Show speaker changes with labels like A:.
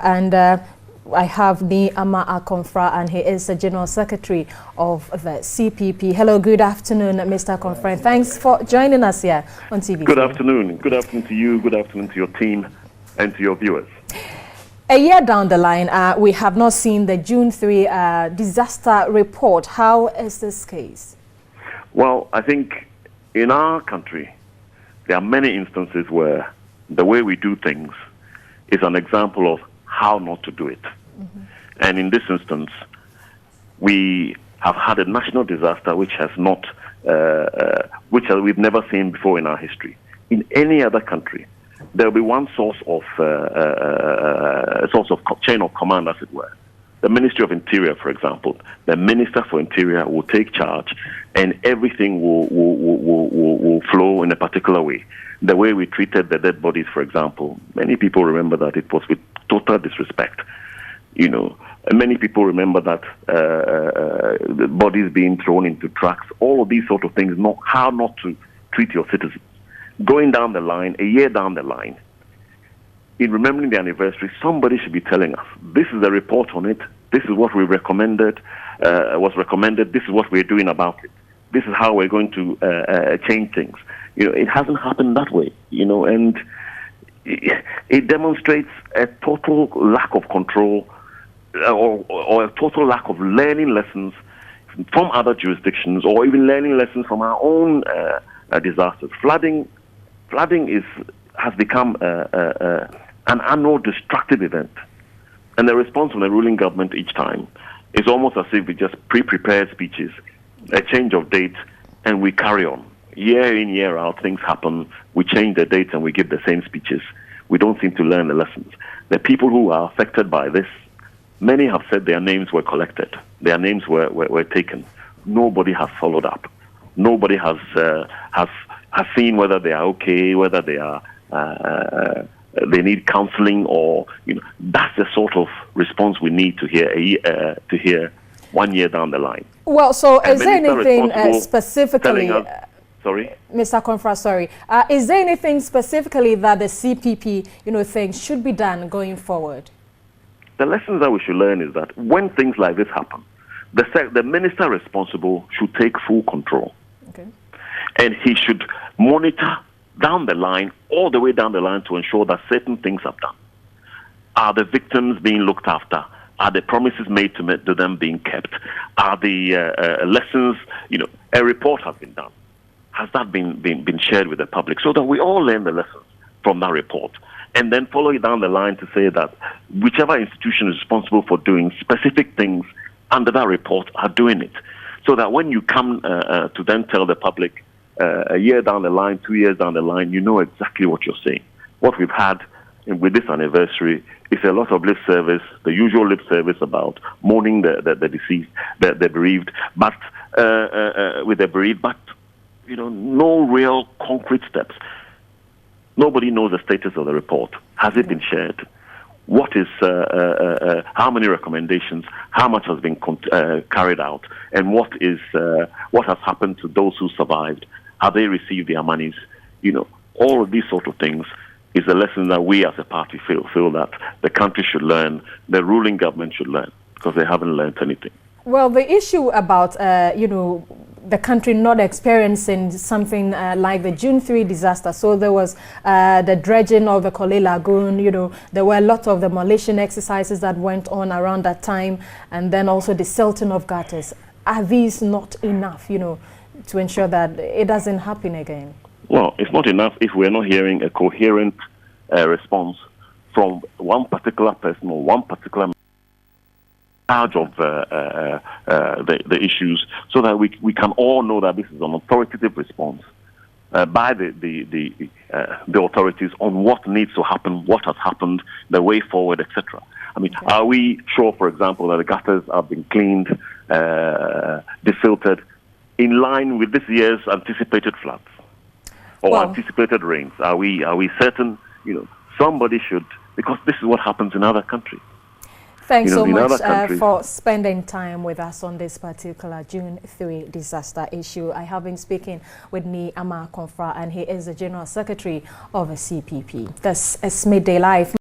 A: and I have Nii Akomfrah, and he is the General Secretary of the CPP. Hello, good afternoon, Mr. Akomfrah. Thanks for joining us here on TV.
B: Good afternoon. Good afternoon to you. Good afternoon to your team and to your viewers.
A: A year down the line, we have not seen the June 3 disaster report. How is this case?
B: Well, I think in our country, there are many instances where the way we do things is an example of how not to do it. And in this instance, we have had a national disaster which has not, we've never seen before in our history. In any other country, there will be one source of chain of command, as it were. The Ministry of Interior, for example, the Minister for Interior will take charge, and everything will flow in a particular way. The way we treated the dead bodies, for example, many people remember that it was with total disrespect. You know, and many people remember that the bodies being thrown into trucks, all of these sort of things, how not to treat your citizens. Going down the line, a year down the line, in remembering the anniversary, somebody should be telling us, this is the report on it, this is what we recommended, this is what we're doing about it, this is how we're going to change things. You know, it hasn't happened that way, you know, and it demonstrates a total lack of control or a total lack of learning lessons from other jurisdictions, or even learning lessons from our own disasters. Flooding has become an annual destructive event, and the response from the ruling government each time is almost as if we just pre-prepared speeches, a change of date, and we carry on. Year in, year out, things happen. We change the dates and we give the same speeches. We don't seem to learn the lessons. The people who are affected by this, many have said their names were collected. Their names were taken. Nobody has followed up. Nobody has seen whether they are okay, whether they are they need counseling, or that's the sort of response we need to hear 1 year down the line.
A: Well, so is there anything specifically?
B: Sorry,
A: Mr. Akomfrah, sorry. Is there anything specifically that the CPP, thinks should be done going forward?
B: The lessons that we should learn is that when things like this happen, the minister responsible should take full control.
A: Okay.
B: And he should monitor down the line, all the way down the line, to ensure that certain things are done. Are the victims being looked after? Are the promises made to them being kept? Are the lessons, a report has been done. Has that been shared with the public, so that we all learn the lessons from that report, and then follow it down the line to say that whichever institution is responsible for doing specific things under that report are doing it, so that when you come to then tell the public a year down the line, 2 years down the line, you know exactly what you're saying. What we've had with this anniversary is a lot of lip service, the usual lip service about mourning the deceased, the bereaved, but with the bereaved, but no real concrete steps. Nobody knows the status of the report. Has it been shared? What is, how many recommendations? How much has been carried out? And what has happened to those who survived? Have they received their monies? All of these sort of things is a lesson that we as a party feel that the country should learn, the ruling government should learn, because they haven't learned anything. Well,
A: the issue about, the country not experiencing something like the June 3 disaster. So there was the dredging of the Korle Lagoon, there were a lot of demolition exercises that went on around that time, and then also the silting of gutters. Are these not enough, to ensure that it doesn't happen again?
B: Well, it's not enough if we're not hearing a coherent response from one particular person or one particular charge of the issues, so that we can all know that this is an authoritative response by the authorities on what needs to happen, what has happened, the way forward, etc. I mean, okay. Are we sure, for example, that the gutters have been cleaned, defiltered, in line with this year's anticipated floods or anticipated rains? Are we certain? Somebody should, because this is what happens in other countries.
A: Thanks so much for spending time with us on this particular June 3 disaster issue. I have been speaking with Nii Akomfrah, and he is the General Secretary of the CPP. This is Midday Live.